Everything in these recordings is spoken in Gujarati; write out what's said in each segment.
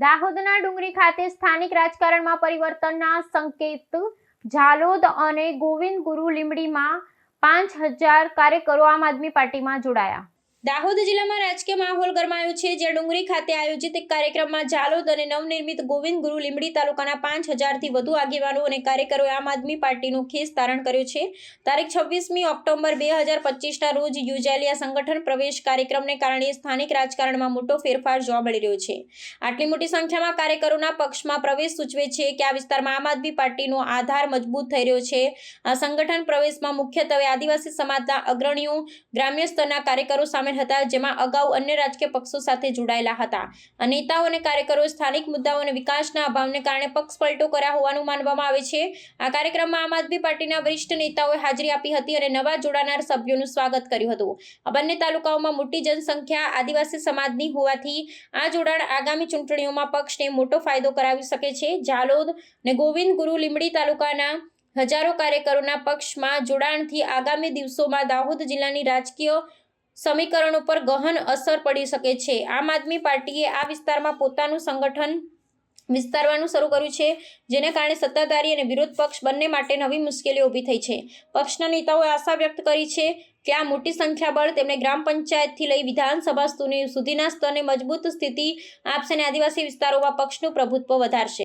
દાહોદના ડુંગરી ખાતે સ્થાનિક રાજકારણમાં પરિવર્તનના સંકેત ઝાલોદ અને ગોવિંદ ગુરુ લીંબડીમાં 5000 કાર્યકરો આમ આદમી પાર્ટીમાં જોડાયા। દાહોદ જિલ્લામાં રાજકીય માહોલ ગરમાયો છે, જ્યાં ડુંગરી ખાતે આયોજિત એક કાર્યક્રમમાં ઝાલોદ અને નવનિર્મિત ગોવિંદ ગુરુ લીંબડી તાલુકાના 5000 થી વધુ આગેવાનો અને કાર્યકરોએ આમ આદમી પાર્ટીનું ખેસ ધારણ કર્યો છે। તારીખ 26મી ઓક્ટોબર 2025ના રોજ યોજાયેલી આ સંગઠન પ્રવેશ કાર્યક્રમને કારણે સ્થાનિક રાજકારણમાં મોટો ફેરફાર જોવા મળી રહ્યો છે। આટલી મોટી સંખ્યામાં કાર્યકરોના પક્ષમાં પ્રવેશ સૂચવે છે કે આ વિસ્તારમાં આમ આદમી પાર્ટીનો આધાર મજબૂત થઈ રહ્યો છે। આ સંગઠન પ્રવેશમાં મુખ્યત્વે આદિવાસી સમાજના અગ્રણીઓ, ગ્રામ્ય સ્તરના કાર્યકરો સામેલ હતા, જેમાં અગાઉ અન્ય રાજકીય પક્ષો સાથે જોડાયેલા હતા। આ નેતાઓ અને કાર્યકરોએ સ્થાનિક મુદ્દાઓ અને વિકાસના અભાવને કારણે પક્ષ પલટો કર્યા હોવાનું માનવામાં આવે છે। આ કાર્યક્રમમાં આમ આદમી પાર્ટીના વરિષ્ઠ નેતાઓએ હાજરી આપી હતી અને નવા જોડાનાર સભ્યોનું સ્વાગત કર્યું હતું। આ બંને તાલુકાઓમાં મોટી જનસંખ્યા આદિવાસી સમાજની હોવાથી આ જોડાણ આગામી ચૂંટણીઓમાં પક્ષને મોટો ફાયદો કરાવી શકે છે। ઝાલોદ અને ગોવિંદ ગુરુ લીંબડી તાલુકાના હજારો કાર્યકરોના પક્ષમાં જોડાણથી આગામી દિવસોમાં દાહોદ જિલ્લાની રાજકીય સમીકરણો પર ગહન અસર પડી શકે છે। આમ આદમી પાર્ટીએ આ વિસ્તારમાં પોતાનું સંગઠન વિસ્તારવાનું શરૂ કર્યું છે, જેને કારણે સત્તાધારી અને વિરોધ પક્ષ બંને માટે નવી મુશ્કેલીઓ ઊભી થઈ છે। પક્ષના નેતાઓએ આશા વ્યક્ત કરી છે કે આ મોટી સંખ્યાબળ તેમને ગ્રામ પંચાયતથી લઈ વિધાનસભા સુધીના સ્તરને મજબૂત સ્થિતિ આપશે અને આદિવાસી વિસ્તારોમાં પક્ષનું પ્રભુત્વ વધારશે।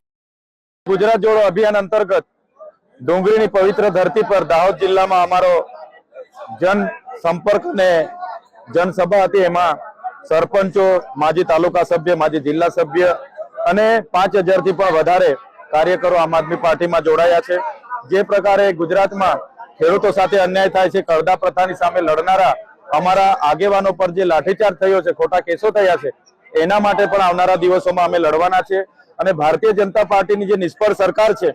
ગુજરાત જોડો અભિયાન અંતર્ગત ડુંગરીની પવિત્ર ધરતી પર દાહોદ જિલ્લામાં અમારો જન સંપર્ક ને જનસભા હતી। એમાં સરપંચો, માજી તાલુકા સભ્ય, માજી જિલ્લા સભ્ય અને 5000 થી પણ વધારે કાર્યકરો આમ આદમી પાર્ટીમાં જોડાયા છે। જે પ્રકારે ગુજરાતમાં ખેડૂતો સાથે અન્યાય થાય છે, કરદા પ્રથાની સામે લડનારા અમારા આગેવાનો પર જે લાઠીચાર્જ થયો છે, ખોટા કેસો થયા છે, એના માટે પણ આવનારા દિવસોમાં અમે લડવાના છે। અને ભારતીય જનતા પાર્ટીની જે નિષ્ફળ સરકાર છે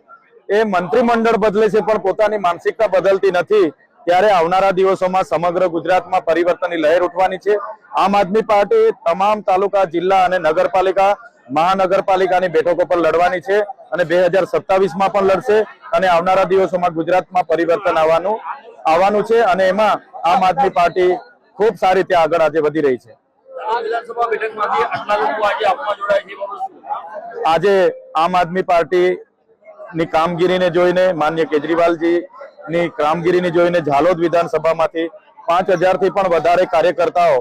એ મંત્રીમંડળ બદલે છે પણ પોતાની માનસિકતા બદલતી નથી। ત્યારે આવનારા દિવસોમાં સમગ્ર ગુજરાતમાં પરિવર્તનની લહેર ઉઠવાની છે। આમ આદમી પાર્ટી તમામ તાલુકા, જિલ્લા અને નગરપાલિકા, મહાનગરપાલિકાની બેઠકો પર લડવાની છે અને 2027માં પણ લડશે અને આવનારા દિવસોમાં ગુજરાતમાં પરિવર્તન આવવાનું છે અને એમાં આમ આદમી પાર્ટી ખૂબ સારી રીતે આગળ આજે વધી રહી છે। આજે આમ આદમી પાર્ટીની કામગીરીને જોઈને, માનનીય કેજરીવાલજી ની કામગીરીને જોઈને ઝાલોદ વિધાનસભામાંથી 5000 થી પણ વધારે કાર્યકર્તાઓ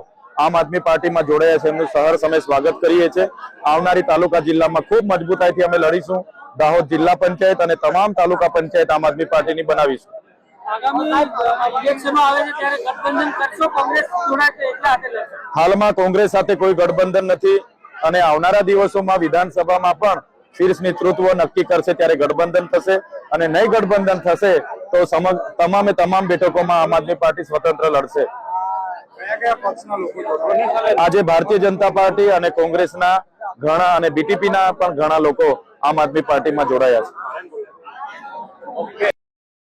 આમ આદમી પાર્ટીમાં જોડાયા છે। એમનું સહર્ષ અમે સ્વાગત કરીએ છીએ। આવનારી તાલુકા જિલ્લામાં ખૂબ મજબૂતાઈથી અમે લડીશું। દાહોદ જિલ્લા પંચાયત અને તમામ તાલુકા પંચાયત આમ આદમી પાર્ટીની બનાવીશું। હાલમાં કોંગ્રેસ સાથે કોઈ ગઠબંધન નથી અને આવનારા દિવસોમાં વિધાનસભામાં પણ શીર્ષ નેતૃત્વ નક્કી કરશે ત્યારે ગઠબંધન થશે અને નહીં ગઠબંધન થશે તો તમામે તમામ બેઠકોમાં આમ આદમી પાર્ટી સ્વતંત્ર લડશે। આજે ભારતીય જનતા પાર્ટી અને કોંગ્રેસના ઘણા અને બીટીપીના પણ ઘણા લોકો આમ આદમી પાર્ટીમાં જોડાયા છે।